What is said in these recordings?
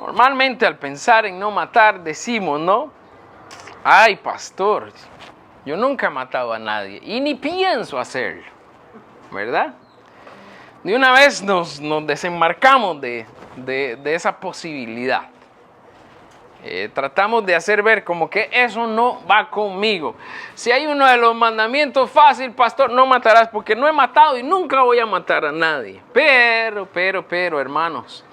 Normalmente al pensar en no matar decimos, ¿no? Ay, pastor, yo nunca he matado a nadie y ni pienso hacerlo, ¿verdad? De una vez nos desenmarcamos de esa posibilidad. Tratamos de hacer ver como que eso no va conmigo. Si hay uno de los mandamientos fácil, pastor, no matarás, porque no he matado y nunca voy a matar a nadie. Pero, hermanos,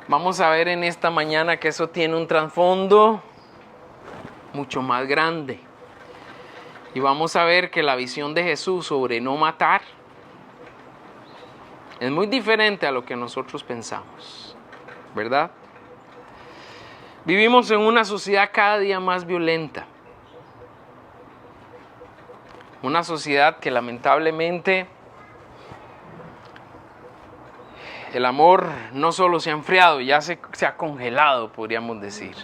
vamos a ver en esta mañana que eso tiene un trasfondo mucho más grande. Y vamos a ver que la visión de Jesús sobre no matar es muy diferente a lo que nosotros pensamos, ¿verdad? Vivimos en una sociedad cada día más violenta. Una sociedad que lamentablemente el amor no solo se ha enfriado, ya se ha congelado, podríamos decir.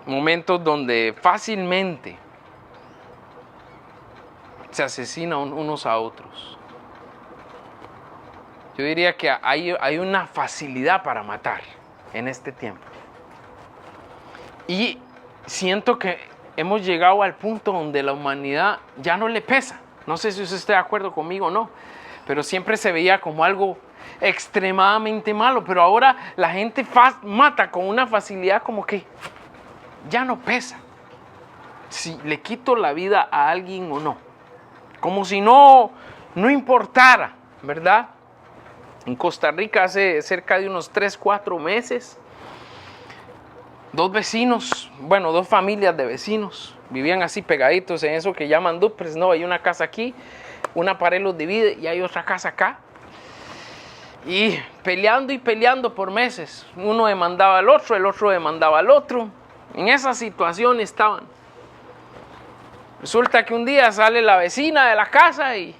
Momentos donde fácilmente se asesinan unos a otros. Yo diría que hay una facilidad para matar en este tiempo. Y siento que hemos llegado al punto donde la humanidad ya no le pesa. No sé si usted está de acuerdo conmigo o no, pero siempre se veía como algo extremadamente malo. Pero ahora la gente mata con una facilidad como que ya no pesa si le quito la vida a alguien o no. Como si no importara, ¿verdad? En Costa Rica hace cerca de unos 3-4 meses, dos familias de vecinos vivían así pegaditos en eso que llaman duplex, ¿no? Hay una casa aquí, una pared los divide y hay otra casa acá. Y peleando por meses. Uno demandaba al otro, el otro demandaba al otro. En esa situación estaban. Resulta que un día sale la vecina de la casa y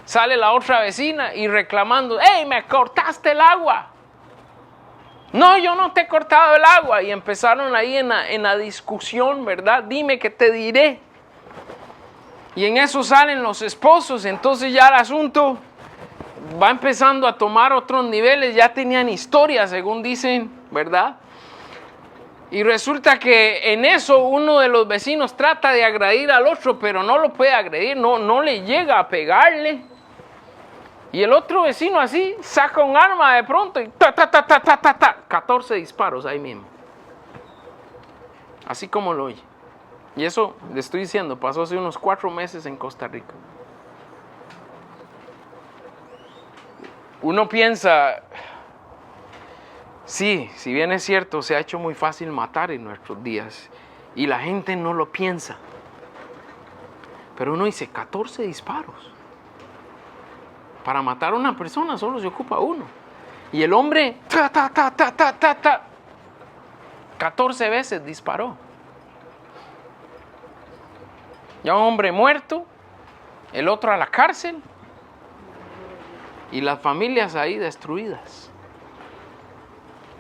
sale la otra vecina y reclamando, ¡hey, me cortaste el agua! No, yo no te he cortado el agua. Y empezaron ahí en la discusión, ¿verdad? Dime que te diré. Y en eso salen los esposos. Entonces ya el asunto va empezando a tomar otros niveles. Ya tenían historia, según dicen, ¿verdad? Y resulta que en eso uno de los vecinos trata de agredir al otro, pero no lo puede agredir, no le llega a pegarle. Y el otro vecino así saca un arma de pronto y 14 disparos ahí mismo. Así como lo oye. Y eso, le estoy diciendo, pasó hace unos 4 meses en Costa Rica. Uno piensa, sí, si bien es cierto, se ha hecho muy fácil matar en nuestros días. Y la gente no lo piensa. Pero uno dice, 14 disparos. Para matar a una persona solo se ocupa uno. Y el hombre, 14 veces disparó. Ya un hombre muerto, el otro a la cárcel y las familias ahí destruidas.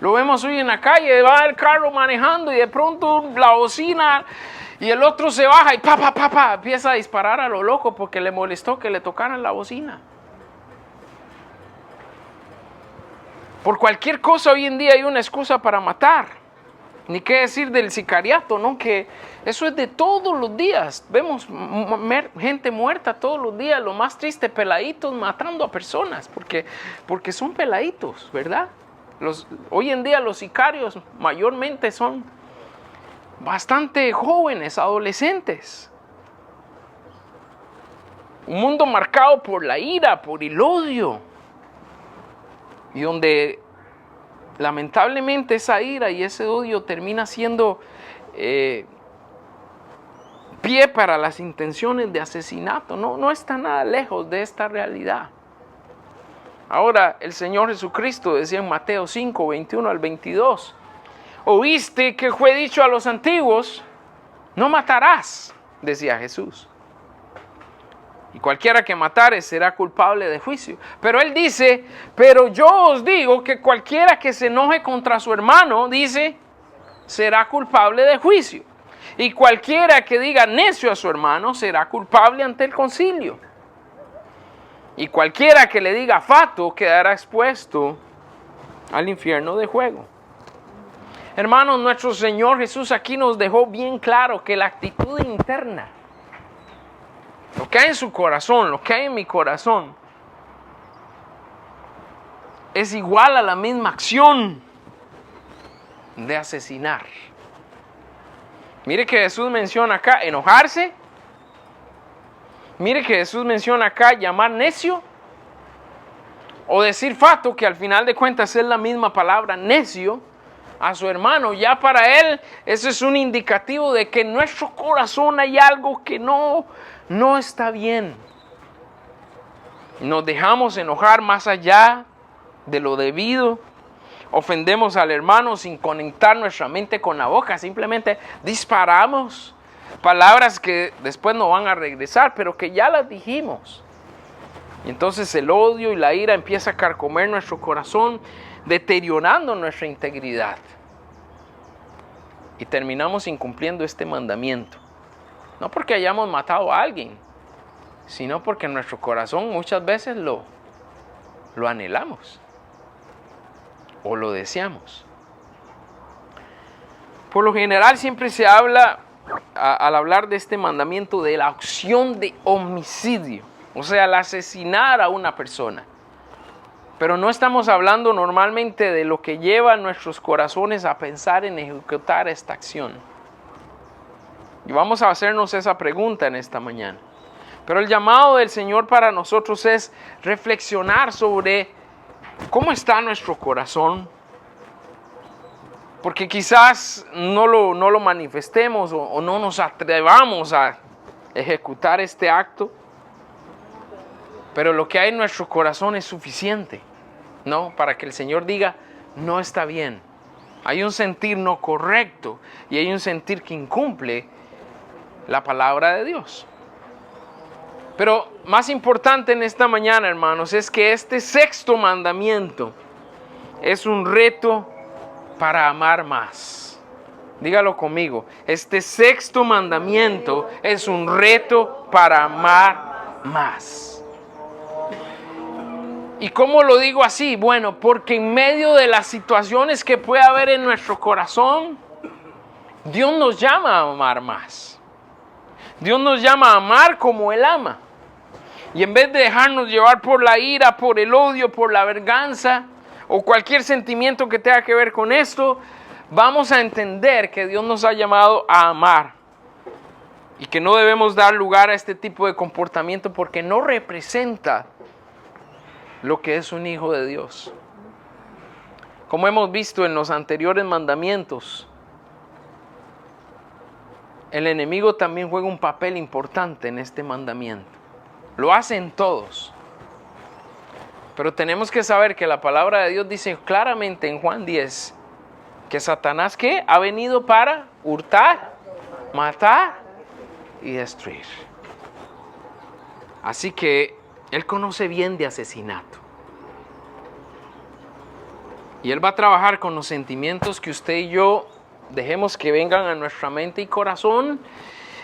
Lo vemos hoy en la calle, va el carro manejando y de pronto la bocina y el otro se baja y empieza a disparar a lo loco porque le molestó que le tocaran la bocina. Por cualquier cosa hoy en día hay una excusa para matar. Ni qué decir del sicariato, ¿no? Que eso es de todos los días. Vemos gente muerta todos los días. Lo más triste, peladitos matando a personas. Porque son peladitos, ¿verdad? Hoy en día los sicarios mayormente son bastante jóvenes, adolescentes. Un mundo marcado por la ira, por el odio. Y donde lamentablemente esa ira y ese odio termina siendo pie para las intenciones de asesinato. No está nada lejos de esta realidad. Ahora el Señor Jesucristo decía en Mateo 5, 21 al 22, oíste que fue dicho a los antiguos, no matarás, decía Jesús. Y cualquiera que matare será culpable de juicio. Pero él dice, pero yo os digo que cualquiera que se enoje contra su hermano, dice, será culpable de juicio. Y cualquiera que diga necio a su hermano será culpable ante el concilio. Y cualquiera que le diga fato quedará expuesto al infierno de fuego. Hermanos, nuestro Señor Jesús aquí nos dejó bien claro que la actitud interna, lo que hay en su corazón, lo que hay en mi corazón, es igual a la misma acción de asesinar. Mire que Jesús menciona acá enojarse. Mire que Jesús menciona acá llamar necio. O decir fato, que al final de cuentas es la misma palabra, necio, a su hermano. Ya para él, eso es un indicativo de que en nuestro corazón hay algo que no está bien. Nos dejamos enojar más allá de lo debido. Ofendemos al hermano sin conectar nuestra mente con la boca. Simplemente disparamos palabras que después no van a regresar, pero que ya las dijimos. Y entonces el odio y la ira empieza a carcomer nuestro corazón, deteriorando nuestra integridad. Y terminamos incumpliendo este mandamiento. No porque hayamos matado a alguien, sino porque en nuestro corazón muchas veces lo anhelamos o lo deseamos. Por lo general siempre se habla, al hablar de este mandamiento, de la acción de homicidio. O sea, el asesinar a una persona. Pero no estamos hablando normalmente de lo que lleva a nuestros corazones a pensar en ejecutar esta acción. Y vamos a hacernos esa pregunta en esta mañana. Pero el llamado del Señor para nosotros es reflexionar sobre cómo está nuestro corazón. Porque quizás no lo manifestemos o no nos atrevamos a ejecutar este acto. Pero lo que hay en nuestro corazón es suficiente, ¿no? Para que el Señor diga, no está bien. Hay un sentir no correcto y hay un sentir que incumple la palabra de Dios. Pero más importante en esta mañana, hermanos, es que este sexto mandamiento es un reto para amar más. Dígalo conmigo. Este sexto mandamiento es un reto para amar más. ¿Y cómo lo digo así? Bueno, porque en medio de las situaciones que puede haber en nuestro corazón, Dios nos llama a amar más. Dios nos llama a amar como Él ama. Y en vez de dejarnos llevar por la ira, por el odio, por la venganza o cualquier sentimiento que tenga que ver con esto, vamos a entender que Dios nos ha llamado a amar. Y que no debemos dar lugar a este tipo de comportamiento porque no representa lo que es un hijo de Dios. Como hemos visto en los anteriores mandamientos, el enemigo también juega un papel importante en este mandamiento. Lo hacen todos. Pero tenemos que saber que la palabra de Dios dice claramente en Juan 10 que Satanás, ¿qué? Ha venido para hurtar, matar y destruir. Así que Él conoce bien de asesinato. Y Él va a trabajar con los sentimientos que usted y yo dejemos que vengan a nuestra mente y corazón.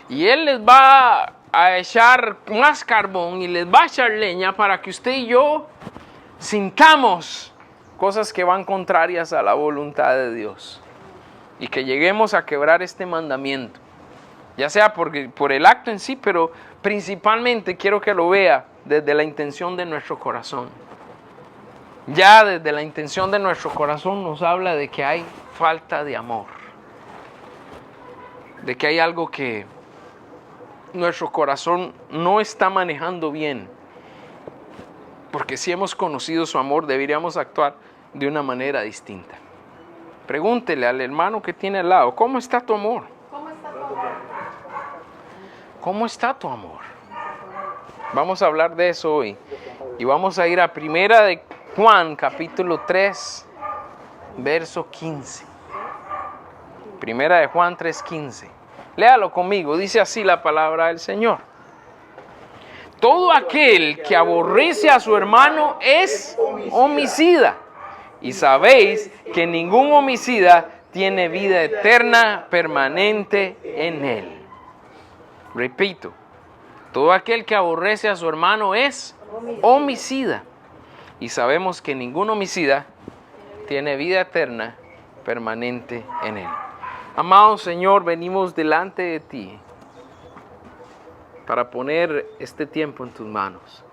Y Él les va a echar más carbón y les va a echar leña para que usted y yo sintamos cosas que van contrarias a la voluntad de Dios. Y que lleguemos a quebrar este mandamiento. Ya sea por el acto en sí, pero principalmente quiero que lo vea desde la intención de nuestro corazón. Ya desde la intención de nuestro corazón nos habla de que hay falta de amor. De que hay algo que nuestro corazón no está manejando bien. Porque si hemos conocido su amor, deberíamos actuar de una manera distinta. Pregúntele al hermano que tiene al lado, ¿cómo está tu amor? ¿Cómo está tu amor? Vamos a hablar de eso hoy. Y vamos a ir a Primera de Juan, capítulo 3, verso 15. Primera de Juan 3:15. Léalo conmigo, dice así la palabra del Señor. Todo aquel que aborrece a su hermano es homicida. Y sabéis que ningún homicida tiene vida eterna permanente en él. Repito, todo aquel que aborrece a su hermano es homicida. Y sabemos que ningún homicida tiene vida eterna permanente en él. Amado Señor, venimos delante de ti para poner este tiempo en tus manos.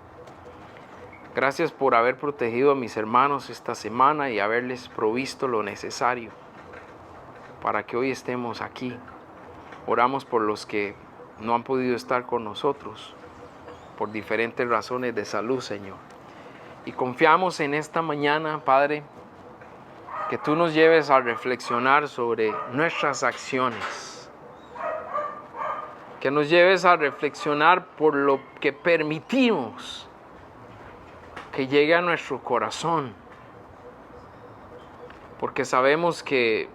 Gracias por haber protegido a mis hermanos esta semana y haberles provisto lo necesario para que hoy estemos aquí. Oramos por los que no han podido estar con nosotros por diferentes razones de salud, Señor. Y confiamos en esta mañana, Padre, que tú nos lleves a reflexionar sobre nuestras acciones. Que nos lleves a reflexionar por lo que permitimos que llegue a nuestro corazón. Porque sabemos que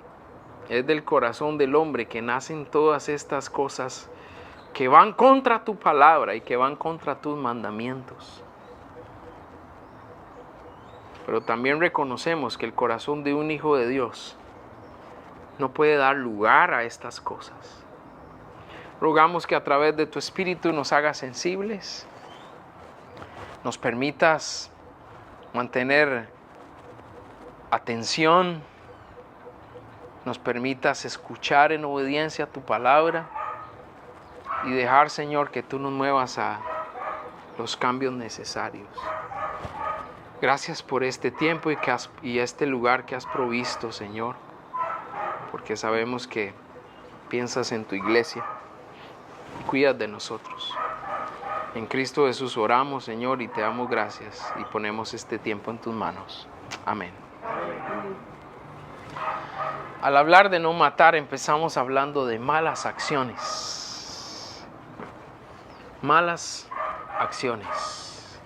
es del corazón del hombre que nacen todas estas cosas que van contra tu palabra y que van contra tus mandamientos. Pero también reconocemos que el corazón de un hijo de Dios no puede dar lugar a estas cosas. Rogamos que a través de tu Espíritu nos hagas sensibles, nos permitas mantener atención, nos permitas escuchar en obediencia a tu palabra y dejar, Señor, que tú nos muevas a los cambios necesarios. Gracias por este tiempo y este lugar que has provisto, Señor, porque sabemos que piensas en tu iglesia y cuidas de nosotros. En Cristo Jesús oramos, Señor, y te damos gracias y ponemos este tiempo en tus manos. Amén. Al hablar de no matar, empezamos hablando de malas acciones. Malas acciones.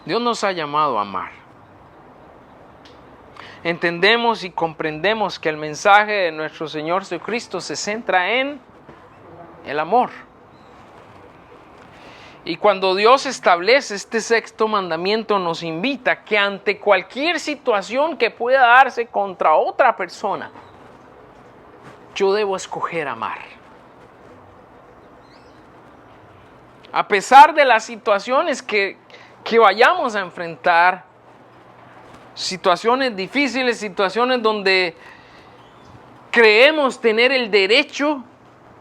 Dios nos ha llamado a amar. Entendemos y comprendemos que el mensaje de nuestro Señor Jesucristo se centra en el amor. Y cuando Dios establece este sexto mandamiento, nos invita que ante cualquier situación que pueda darse contra otra persona, yo debo escoger amar. A pesar de las situaciones que vayamos a enfrentar, situaciones difíciles, situaciones donde creemos tener el derecho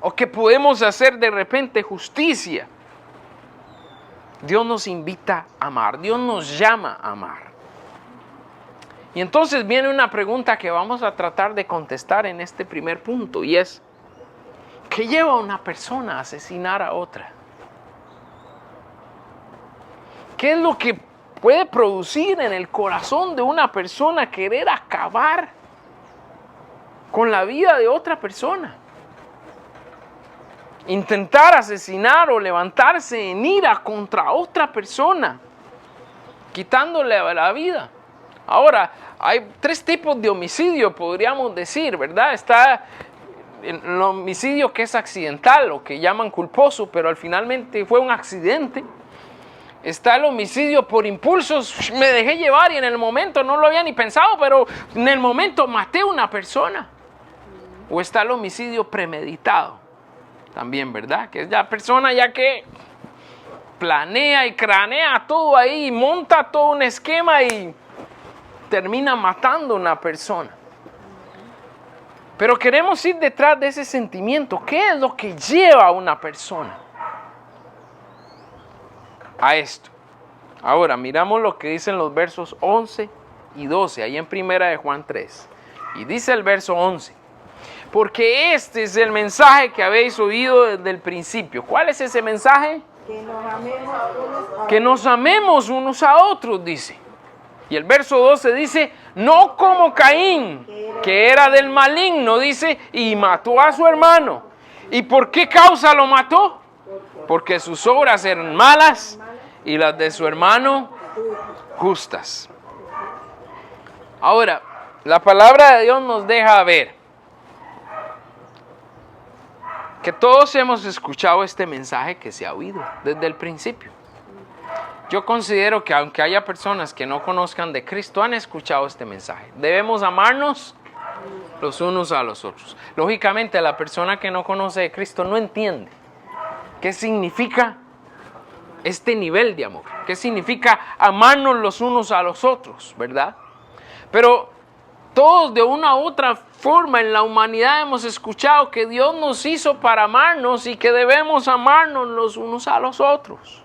o que podemos hacer de repente justicia, Dios nos invita a amar, Dios nos llama a amar. Y entonces viene una pregunta que vamos a tratar de contestar en este primer punto, y es: ¿qué lleva a una persona a asesinar a otra? ¿Qué es lo que puede producir en el corazón de una persona querer acabar con la vida de otra persona? Intentar asesinar o levantarse en ira contra otra persona, quitándole la vida. Ahora, hay tres tipos de homicidio, podríamos decir, ¿verdad? Está el homicidio que es accidental, o que llaman culposo, pero finalmente fue un accidente. Está el homicidio por impulsos, me dejé llevar y en el momento no lo había ni pensado, pero en el momento maté a una persona. O está el homicidio premeditado. También, ¿verdad? Que es la persona ya que planea y cranea todo ahí, monta todo un esquema y termina matando a una persona. Pero queremos ir detrás de ese sentimiento. ¿Qué es lo que lleva a una persona a esto? Ahora, miramos lo que dicen los versos 11 y 12, ahí en primera de Juan 3. Y dice el verso 11: porque este es el mensaje que habéis oído desde el principio. ¿Cuál es ese mensaje? Que nos amemos unos a otros, dice. Y el verso 12 dice: no como Caín, que era del maligno, dice, y mató a su hermano. ¿Y por qué causa lo mató? Porque sus obras eran malas y las de su hermano justas. Ahora, la palabra de Dios nos deja ver que todos hemos escuchado este mensaje que se ha oído desde el principio. Yo considero que aunque haya personas que no conozcan de Cristo, han escuchado este mensaje. Debemos amarnos los unos a los otros. Lógicamente, la persona que no conoce de Cristo no entiende qué significa este nivel de amor. ¿Qué significa amarnos los unos a los otros, verdad? Pero todos de una u otra forma en la humanidad hemos escuchado que Dios nos hizo para amarnos y que debemos amarnos los unos a los otros.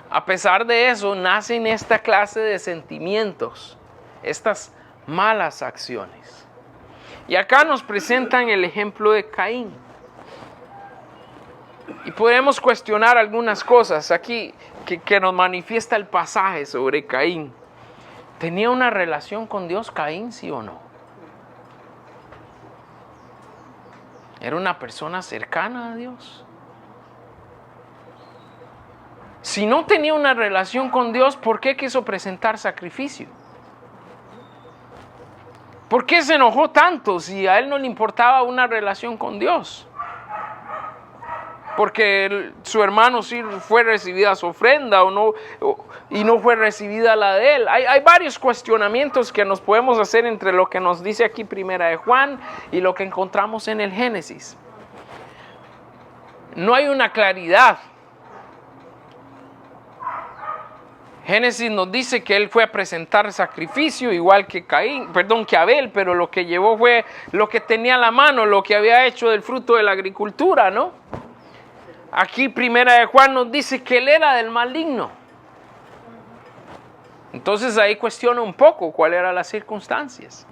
A pesar de eso, nacen esta clase de sentimientos, estas malas acciones. Y acá nos presentan el ejemplo de Caín. Y podemos cuestionar algunas cosas aquí que nos manifiesta el pasaje sobre Caín. ¿Tenía una relación con Dios Caín, sí o no? ¿Era una persona cercana a Dios? Si no tenía una relación con Dios, ¿por qué quiso presentar sacrificio? ¿Por qué se enojó tanto si a él no le importaba una relación con Dios? Porque su hermano sí fue recibida su ofrenda y no fue recibida la de él. Hay varios cuestionamientos que nos podemos hacer entre lo que nos dice aquí Primera de Juan y lo que encontramos en el Génesis. No hay una claridad. Génesis nos dice que él fue a presentar sacrificio igual que Abel, pero lo que llevó fue lo que tenía a la mano, lo que había hecho del fruto de la agricultura, ¿no? Aquí Primera de Juan nos dice que él era del maligno. Entonces ahí cuestiona un poco cuáles eran las circunstancias.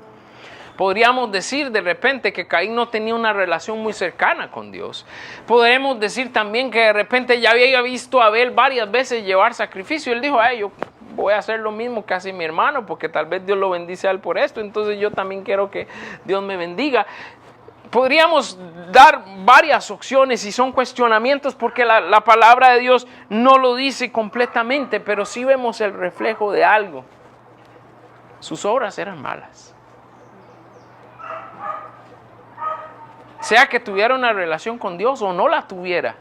Podríamos decir de repente que Caín no tenía una relación muy cercana con Dios. Podríamos decir también que de repente ya había visto a Abel varias veces llevar sacrificio. Él dijo, yo voy a hacer lo mismo que hace mi hermano, porque tal vez Dios lo bendice a él por esto. Entonces yo también quiero que Dios me bendiga. Podríamos dar varias opciones y son cuestionamientos porque la palabra de Dios no lo dice completamente, pero sí vemos el reflejo de algo. Sus obras eran malas. Sea que tuviera una relación con Dios o no la tuviera,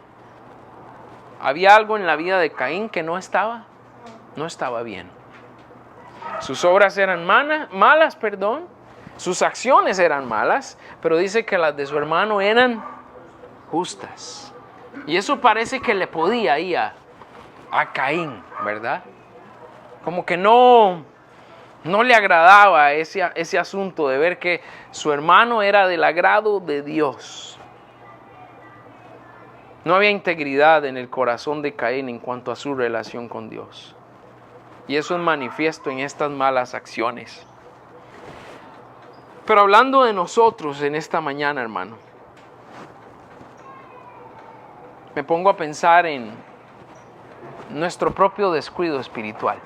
había algo en la vida de Caín que no estaba bien. Sus obras eran malas, sus acciones eran malas, pero dice que las de su hermano eran justas. Y eso parece que le podía ir a Caín, ¿verdad? Como que no le agradaba ese asunto de ver que su hermano era del agrado de Dios. No había integridad en el corazón de Caín en cuanto a su relación con Dios. Y eso es manifiesto en estas malas acciones. Pero hablando de nosotros en esta mañana, hermano, me pongo a pensar en nuestro propio descuido espiritual.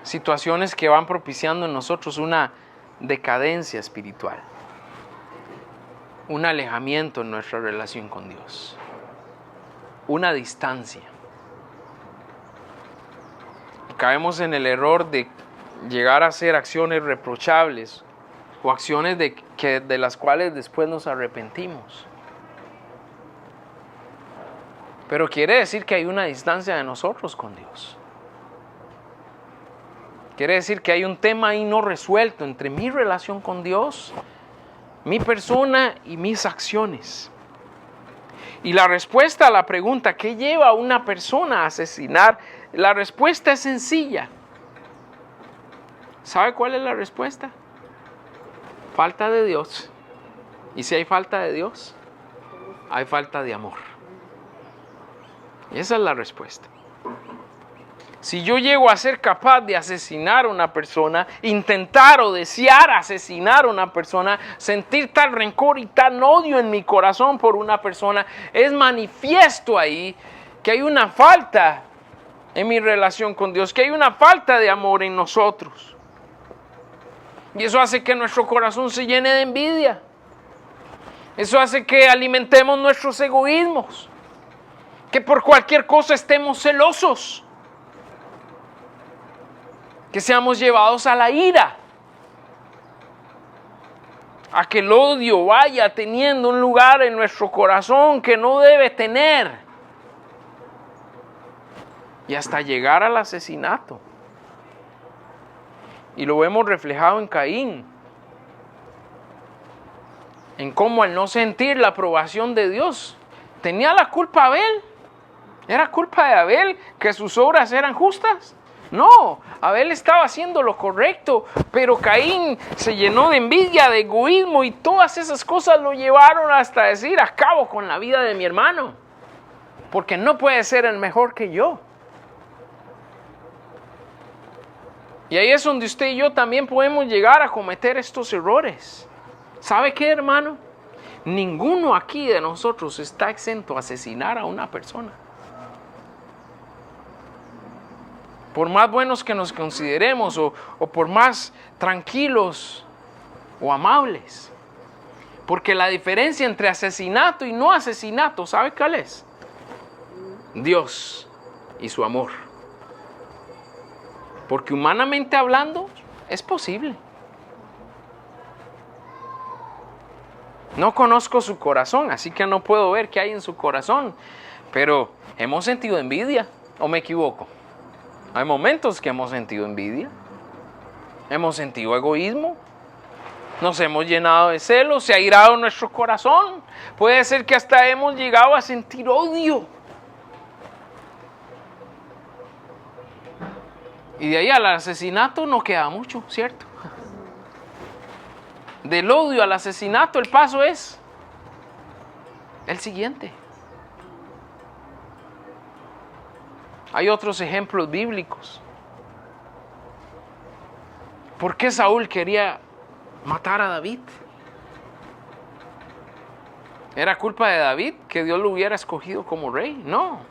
Situaciones que van propiciando en nosotros una decadencia espiritual, un alejamiento en nuestra relación con Dios, una distancia. Caemos en el error de llegar a hacer acciones reprochables o acciones de las cuales después nos arrepentimos. Pero quiere decir que hay una distancia de nosotros con Dios. Quiere decir que hay un tema ahí no resuelto entre mi relación con Dios, mi persona y mis acciones. Y la respuesta a la pregunta, ¿qué lleva a una persona a asesinar? La respuesta es sencilla. ¿Sabe cuál es la respuesta? Falta de Dios. Y si hay falta de Dios, hay falta de amor. Y esa es la respuesta. Si yo llego a ser capaz de asesinar a una persona, intentar o desear asesinar a una persona, sentir tal rencor y tal odio en mi corazón por una persona, es manifiesto ahí que hay una falta en mi relación con Dios, que hay una falta de amor en nosotros. Y eso hace que nuestro corazón se llene de envidia. Eso hace que alimentemos nuestros egoísmos, que por cualquier cosa estemos celosos, que seamos llevados a la ira, a que el odio vaya teniendo un lugar en nuestro corazón que no debe tener, y hasta llegar al asesinato. Y lo vemos reflejado en Caín. en cómo al no sentir la aprobación de Dios, tenía la culpa Abel. ¿Era culpa de Abel que sus obras eran justas? No, Abel estaba haciendo lo correcto, pero Caín se llenó de envidia, de egoísmo, y todas esas cosas lo llevaron hasta decir: acabo con la vida de mi hermano, porque no puede ser el mejor que yo. Y ahí es donde usted y yo también podemos llegar a cometer estos errores. ¿Sabe qué, hermano? Ninguno aquí de nosotros está exento a asesinar a una persona. Por más buenos que nos consideremos, o por más tranquilos o amables. Porque la diferencia entre asesinato y no asesinato, ¿sabe cuál es? Dios y su amor. Porque humanamente hablando, es posible. No conozco su corazón, así que no puedo ver qué hay en su corazón. Pero hemos sentido envidia, ¿o me equivoco? Hay momentos que hemos sentido envidia, hemos sentido egoísmo, nos hemos llenado de celos, se ha irado nuestro corazón. Puede ser que hasta hemos llegado a sentir odio. Y de ahí al asesinato no queda mucho, ¿cierto? Del odio al asesinato el paso es el siguiente. Hay otros ejemplos bíblicos. ¿Por qué Saúl quería matar a David? ¿Era culpa de David que Dios lo hubiera escogido como rey? No.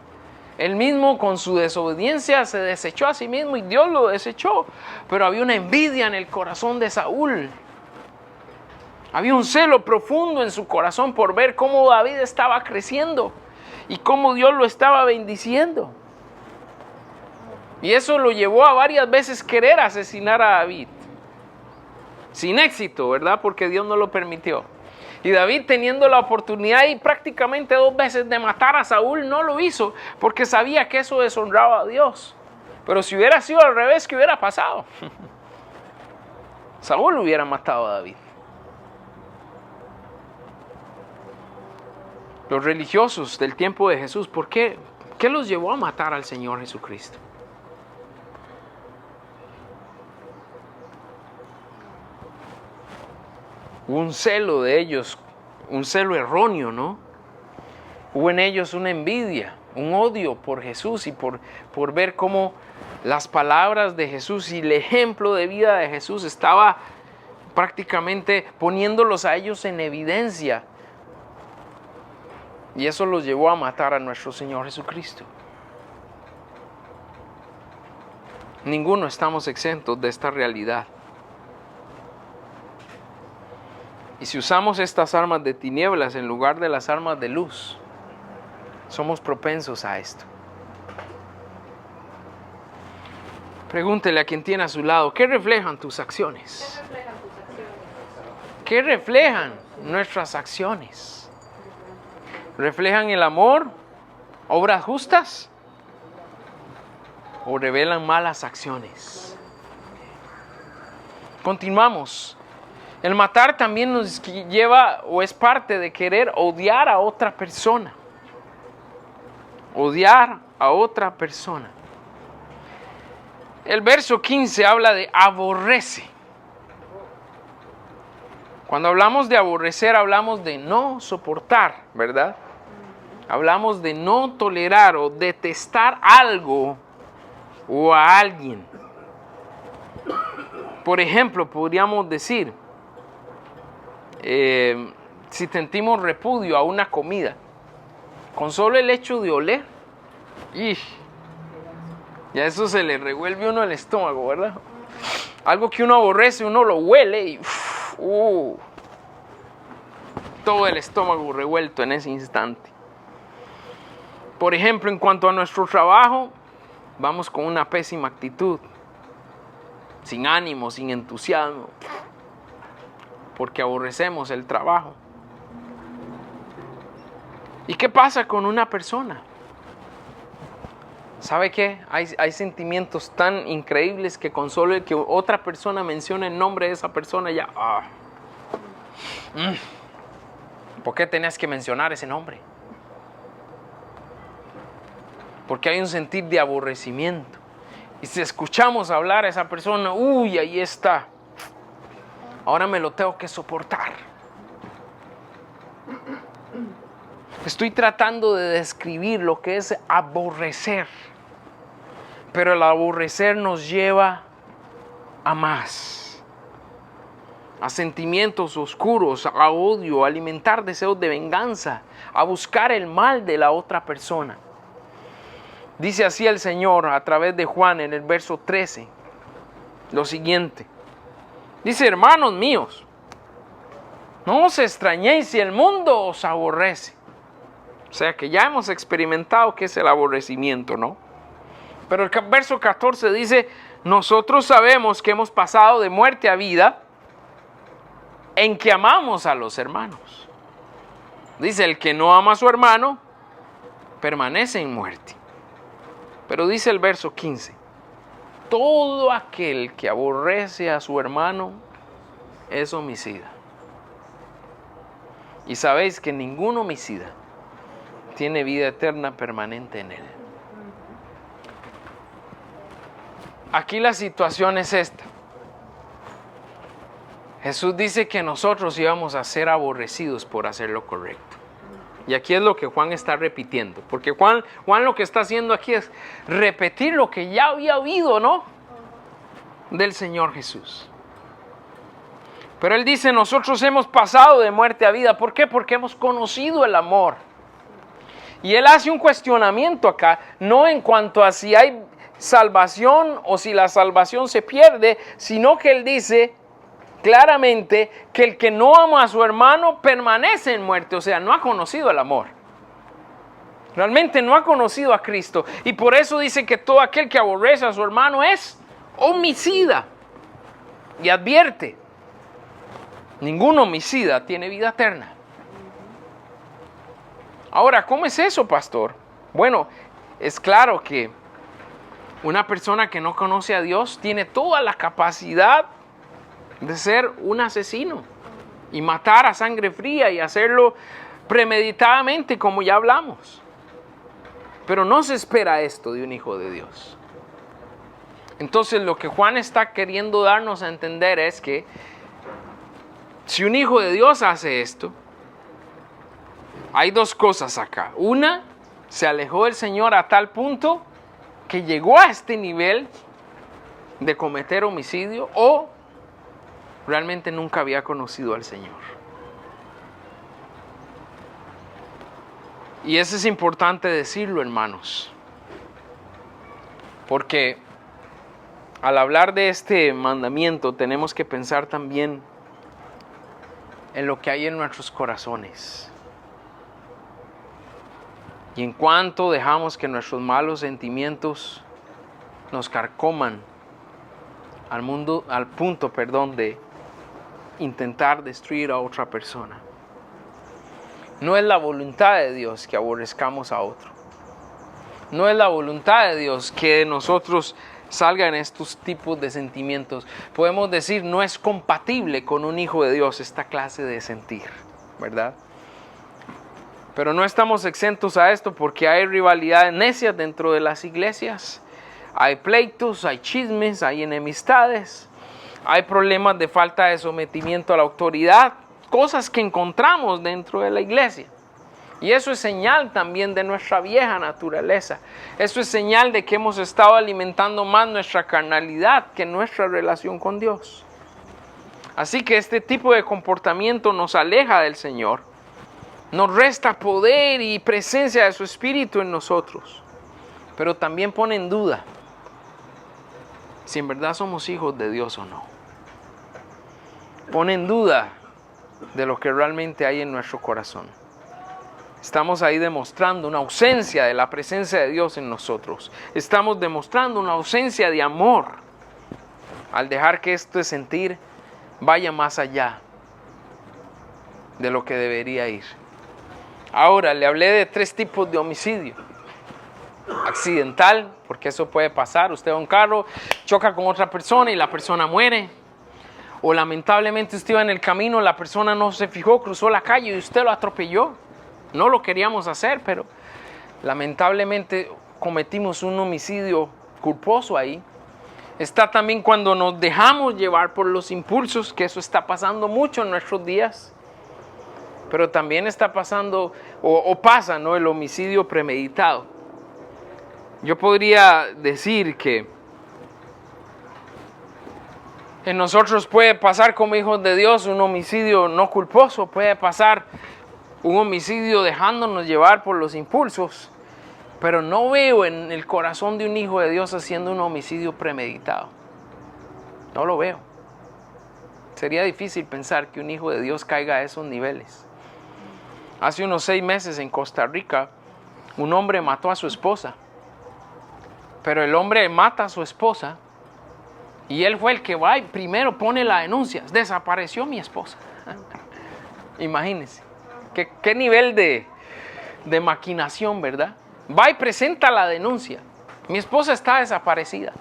Él mismo con su desobediencia se desechó a sí mismo y Dios lo desechó. Pero había una envidia en el corazón de Saúl. Había un celo profundo en su corazón por ver cómo David estaba creciendo y cómo Dios lo estaba bendiciendo. Y eso lo llevó a varias veces querer asesinar a David. Sin éxito, ¿verdad? Porque Dios no lo permitió. Y David, teniendo la oportunidad y prácticamente 2 veces de matar a Saúl, no lo hizo porque sabía que eso deshonraba a Dios. Pero si hubiera sido al revés, ¿qué hubiera pasado? Saúl hubiera matado a David. Los religiosos del tiempo de Jesús, ¿por qué? ¿Qué los llevó a matar al Señor Jesucristo? Hubo un celo de ellos, un celo erróneo, ¿no? Hubo en ellos una envidia, un odio por Jesús y por ver cómo las palabras de Jesús y el ejemplo de vida de Jesús estaba prácticamente poniéndolos a ellos en evidencia. Y eso los llevó a matar a nuestro Señor Jesucristo. Ninguno estamos exentos de esta realidad. Y si usamos estas armas de tinieblas en lugar de las armas de luz, somos propensos a esto. Pregúntele a quien tiene a su lado, ¿qué reflejan tus acciones? ¿Qué reflejan nuestras acciones? ¿Reflejan el amor, obras justas? ¿O revelan malas acciones? Continuamos. El matar también nos lleva o es parte de querer odiar a otra persona. Odiar a otra persona. El verso 15 habla de aborrece. Cuando hablamos de aborrecer, hablamos de no soportar, ¿verdad? Hablamos de no tolerar o detestar algo o a alguien. Por ejemplo, podríamos decir, si sentimos repudio a una comida, con solo el hecho de oler, ya eso se le revuelve a uno el estómago, ¿verdad? Algo que uno aborrece, uno lo huele y todo el estómago revuelto en ese instante. Por ejemplo, en cuanto a nuestro trabajo, vamos con una pésima actitud, sin ánimo, sin entusiasmo, porque aborrecemos el trabajo. ¿Y qué pasa con una persona? ¿Sabe qué? Hay sentimientos tan increíbles que con solo el que otra persona mencione el nombre de esa persona ya... ¿Por qué tenías que mencionar ese nombre? Porque hay un sentir de aborrecimiento. Y si escuchamos hablar a esa persona, uy, ahí está. Ahora me lo tengo que soportar. Estoy tratando de describir lo que es aborrecer. Pero el aborrecer nos lleva a más. A sentimientos oscuros, a odio, a alimentar deseos de venganza, a buscar el mal de la otra persona. Dice así el Señor a través de Juan en el verso 13, lo siguiente. Dice, hermanos míos, no os extrañéis si el mundo os aborrece. O sea que ya hemos experimentado qué es el aborrecimiento, ¿no? Pero el verso 14 dice, nosotros sabemos que hemos pasado de muerte a vida en que amamos a los hermanos. Dice, el que no ama a su hermano permanece en muerte. Pero dice el verso 15, todo aquel que aborrece a su hermano es homicida. Y sabéis que ningún homicida tiene vida eterna permanente en él. Aquí la situación es esta. Jesús dice que nosotros íbamos a ser aborrecidos por hacer lo correcto. Y aquí es lo que Juan está repitiendo. Porque Juan lo que está haciendo aquí es repetir lo que ya había oído, ¿no? Del Señor Jesús. Pero él dice, nosotros hemos pasado de muerte a vida. ¿Por qué? Porque hemos conocido el amor. Y él hace un cuestionamiento acá, no en cuanto a si hay salvación o si la salvación se pierde, sino que él dice claramente que el que no ama a su hermano permanece en muerte, o sea, no ha conocido el amor. Realmente no ha conocido a Cristo. Y por eso dice que todo aquel que aborrece a su hermano es homicida. Y advierte, ningún homicida tiene vida eterna. Ahora, ¿cómo es eso, pastor? Bueno, es claro que una persona que no conoce a Dios tiene toda la capacidad de ser un asesino y matar a sangre fría y hacerlo premeditadamente, como ya hablamos. Pero no se espera esto de un hijo de Dios. Entonces lo que Juan está queriendo darnos a entender es que si un hijo de Dios hace esto, hay dos cosas acá. Una, se alejó del Señor a tal punto que llegó a este nivel de cometer homicidio, o realmente nunca había conocido al Señor. Y eso es importante decirlo, hermanos, porque al hablar de este mandamiento tenemos que pensar también en lo que hay en nuestros corazones. Y en cuanto dejamos que nuestros malos sentimientos nos carcoman al punto de intentar destruir a otra persona. No es la voluntad de Dios que aborrezcamos a otro. No es la voluntad de Dios que de nosotros salgan estos tipos de sentimientos. Podemos decir, no es compatible con un hijo de Dios esta clase de sentir, ¿verdad? Pero no estamos exentos a esto porque hay rivalidades necias dentro de las iglesias. Hay pleitos, hay chismes, hay enemistades. Hay problemas de falta de sometimiento a la autoridad. Cosas que encontramos dentro de la iglesia. Y eso es señal también de nuestra vieja naturaleza. Eso es señal de que hemos estado alimentando más nuestra carnalidad que nuestra relación con Dios. Así que este tipo de comportamiento nos aleja del Señor. Nos resta poder y presencia de su Espíritu en nosotros. Pero también pone en duda si en verdad somos hijos de Dios o no. Pone en duda de lo que realmente hay en nuestro corazón. Estamos ahí demostrando una ausencia de la presencia de Dios en nosotros. Estamos demostrando una ausencia de amor al dejar que este sentir vaya más allá de lo que debería ir. Ahora, le hablé de 3 tipos de homicidio. Accidental, porque eso puede pasar. Usted va en un carro, choca con otra persona y la persona muere. O lamentablemente usted iba en el camino, la persona no se fijó, cruzó la calle y usted lo atropelló. No lo queríamos hacer, pero lamentablemente cometimos un homicidio culposo ahí. Está también cuando nos dejamos llevar por los impulsos, que eso está pasando mucho en nuestros días. Pero también está pasando, o pasa, ¿no?, el homicidio premeditado. Yo podría decir que en nosotros puede pasar como hijos de Dios un homicidio no culposo, puede pasar un homicidio dejándonos llevar por los impulsos, pero no veo en el corazón de un hijo de Dios haciendo un homicidio premeditado. No lo veo. Sería difícil pensar que un hijo de Dios caiga a esos niveles. Hace unos 6 meses en Costa Rica, un hombre mató a su esposa. Pero el hombre mata a su esposa y él fue el que va y primero pone la denuncia. Desapareció mi esposa. Imagínense. ¿Qué nivel de maquinación, verdad? Va y presenta la denuncia. Mi esposa está desaparecida.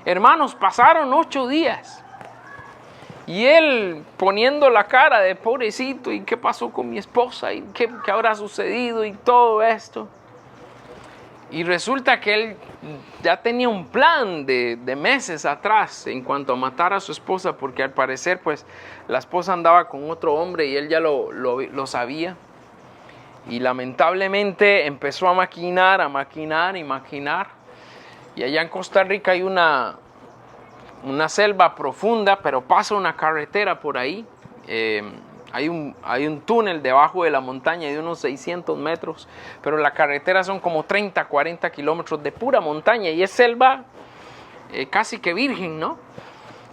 Hermanos, pasaron 8 días. Y él poniendo la cara de pobrecito, ¿y qué pasó con mi esposa? ¿Y qué habrá sucedido? Y todo esto. Y resulta que él ya tenía un plan de meses atrás en cuanto a matar a su esposa, porque al parecer pues la esposa andaba con otro hombre y él ya lo sabía. Y lamentablemente empezó a maquinar. Y allá en Costa Rica hay una selva profunda, pero pasa una carretera por ahí. Hay un túnel debajo de la montaña de unos 600 metros, pero la carretera son como 30, 40 kilómetros de pura montaña y es selva casi que virgen, ¿no?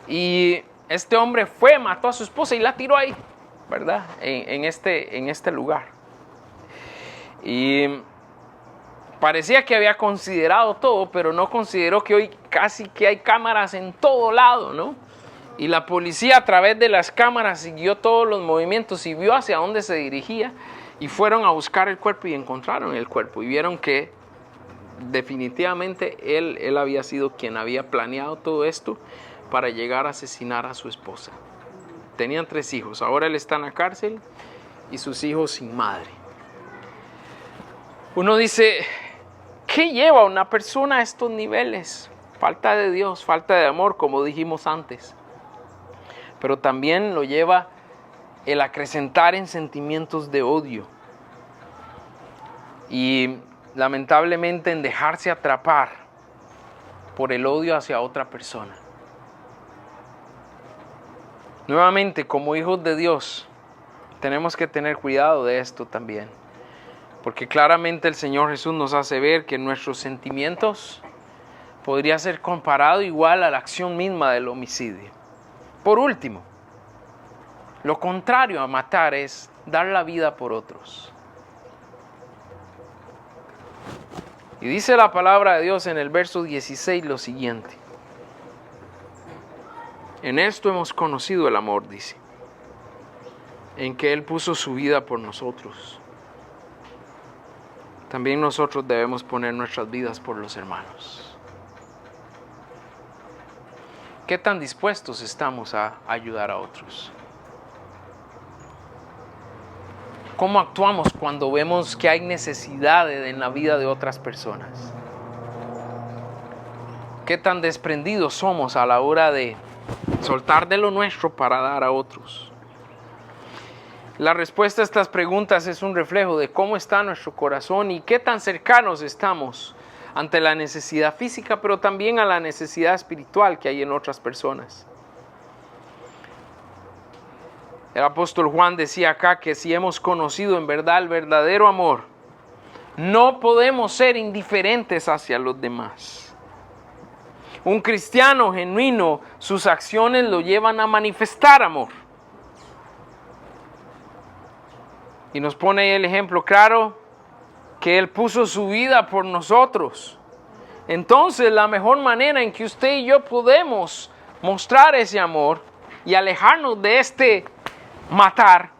Y este hombre mató a su esposa y la tiró ahí, ¿verdad? En este lugar. Y parecía que había considerado todo, pero no consideró que hoy casi que hay cámaras en todo lado, ¿no? Y la policía a través de las cámaras siguió todos los movimientos y vio hacia dónde se dirigía y fueron a buscar el cuerpo y encontraron el cuerpo y vieron que definitivamente él había sido quien había planeado todo esto para llegar a asesinar a su esposa. Tenían 3 hijos, ahora él está en la cárcel y sus hijos sin madre. Uno dice, ¿qué lleva a una persona a estos niveles? Falta de Dios, falta de amor, como dijimos antes. Pero también lo lleva el acrecentar en sentimientos de odio. Y lamentablemente en dejarse atrapar por el odio hacia otra persona. Nuevamente, como hijos de Dios, tenemos que tener cuidado de esto también. Porque claramente el Señor Jesús nos hace ver que nuestros sentimientos podría ser comparado igual a la acción misma del homicidio. Por último, lo contrario a matar es dar la vida por otros. Y dice la palabra de Dios en el verso 16 lo siguiente. En esto hemos conocido el amor, dice, en que Él puso su vida por nosotros. También nosotros debemos poner nuestras vidas por los hermanos. ¿Qué tan dispuestos estamos a ayudar a otros? ¿Cómo actuamos cuando vemos que hay necesidades en la vida de otras personas? ¿Qué tan desprendidos somos a la hora de soltar de lo nuestro para dar a otros? La respuesta a estas preguntas es un reflejo de cómo está nuestro corazón y qué tan cercanos estamos ante la necesidad física, pero también a la necesidad espiritual que hay en otras personas. El apóstol Juan decía acá que si hemos conocido en verdad el verdadero amor, no podemos ser indiferentes hacia los demás. Un cristiano genuino, sus acciones lo llevan a manifestar amor. Y nos pone ahí el ejemplo claro que Él puso su vida por nosotros. Entonces la mejor manera en que usted y yo podemos mostrar ese amor y alejarnos de este matar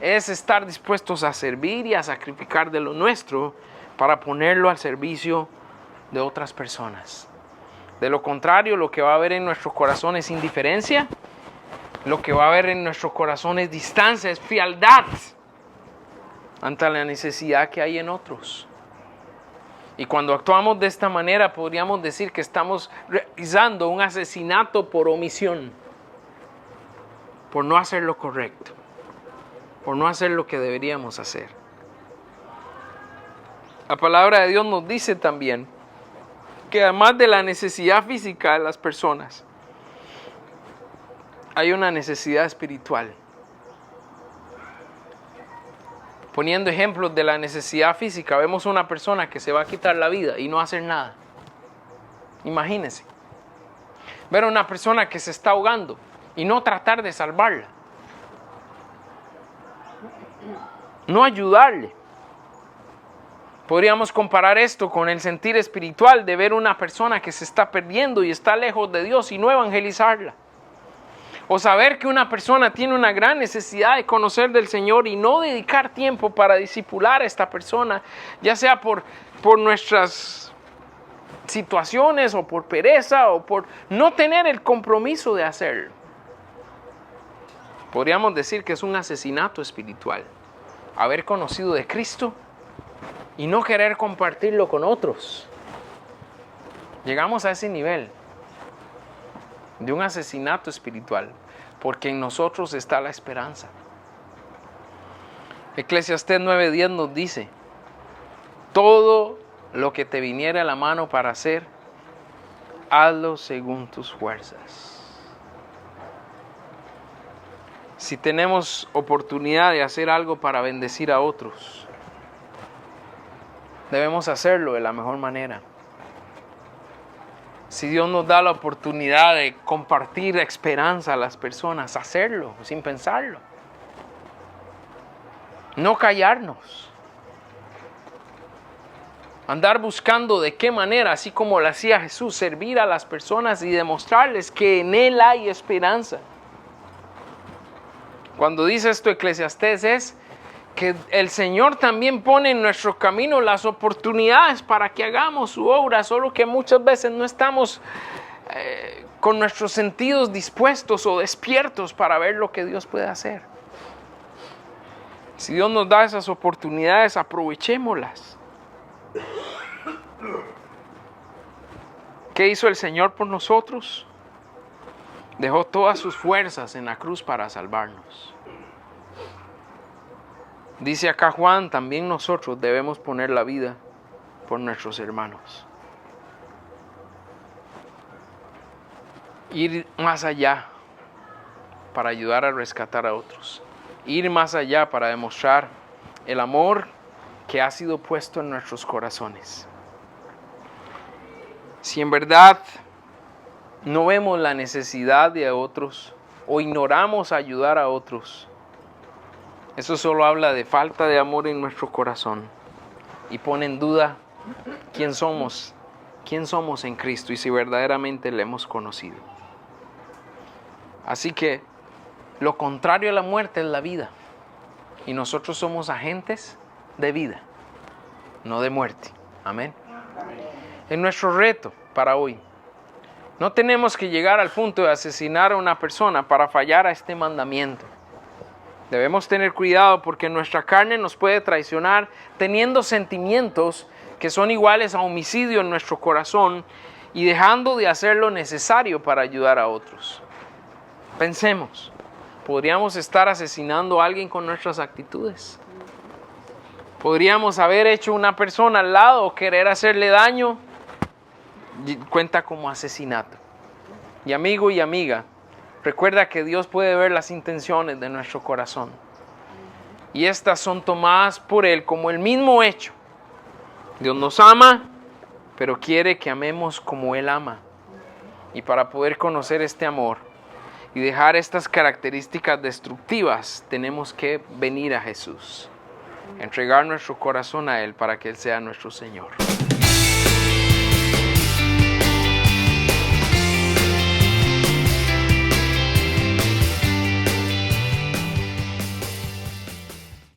es estar dispuestos a servir y a sacrificar de lo nuestro para ponerlo al servicio de otras personas. De lo contrario, lo que va a haber en nuestro corazón es indiferencia lo que va a haber en nuestro corazón es distancia, es frialdad ante la necesidad que hay en otros. Y cuando actuamos de esta manera, podríamos decir que estamos realizando un asesinato por omisión, por no hacer lo correcto, por no hacer lo que deberíamos hacer. La palabra de Dios nos dice también que además de la necesidad física de las personas, hay una necesidad espiritual. Poniendo ejemplos de la necesidad física, vemos una persona que se va a quitar la vida y no hacer nada. Imagínense. Ver a una persona que se está ahogando y no tratar de salvarla. No ayudarle. Podríamos comparar esto con el sentir espiritual de ver una persona que se está perdiendo y está lejos de Dios y no evangelizarla. O saber que una persona tiene una gran necesidad de conocer del Señor y no dedicar tiempo para discipular a esta persona, ya sea por nuestras situaciones o por pereza o por no tener el compromiso de hacerlo. Podríamos decir que es un asesinato espiritual. Haber conocido de Cristo y no querer compartirlo con otros. Llegamos a ese nivel de un asesinato espiritual, porque en nosotros está la esperanza. Eclesiastés 9:10 nos dice: todo lo que te viniera a la mano para hacer, hazlo según tus fuerzas. Si tenemos oportunidad de hacer algo para bendecir a otros, debemos hacerlo de la mejor manera. Si Dios nos da la oportunidad de compartir esperanza a las personas, hacerlo sin pensarlo. No callarnos. Andar buscando de qué manera, así como lo hacía Jesús, servir a las personas y demostrarles que en Él hay esperanza. Cuando dice esto Eclesiastés es que el Señor también pone en nuestro camino las oportunidades para que hagamos su obra, solo que muchas veces no estamos con nuestros sentidos dispuestos o despiertos para ver lo que Dios puede hacer. Si Dios nos da esas oportunidades, aprovechémoslas. ¿Qué hizo el Señor por nosotros? Dejó todas sus fuerzas en la cruz para salvarnos. Dice acá Juan, también nosotros debemos poner la vida por nuestros hermanos. Ir más allá para ayudar a rescatar a otros. Ir más allá para demostrar el amor que ha sido puesto en nuestros corazones. Si en verdad no vemos la necesidad de otros o ignoramos ayudar a otros, eso solo habla de falta de amor en nuestro corazón y pone en duda quién somos en Cristo y si verdaderamente le hemos conocido. Así que lo contrario a la muerte es la vida y nosotros somos agentes de vida, no de muerte. Amén. Es nuestro reto para hoy. No tenemos que llegar al punto de asesinar a una persona para fallar a este mandamiento. Debemos tener cuidado porque nuestra carne nos puede traicionar teniendo sentimientos que son iguales a homicidio en nuestro corazón y dejando de hacer lo necesario para ayudar a otros. Pensemos, ¿podríamos estar asesinando a alguien con nuestras actitudes? ¿Podríamos haber hecho una persona al lado o querer hacerle daño? Cuenta como asesinato. Y amigo y amiga, recuerda que Dios puede ver las intenciones de nuestro corazón. Y estas son tomadas por Él como el mismo hecho. Dios nos ama, pero quiere que amemos como Él ama. Y para poder conocer este amor y dejar estas características destructivas, tenemos que venir a Jesús. Entregar nuestro corazón a Él para que Él sea nuestro Señor.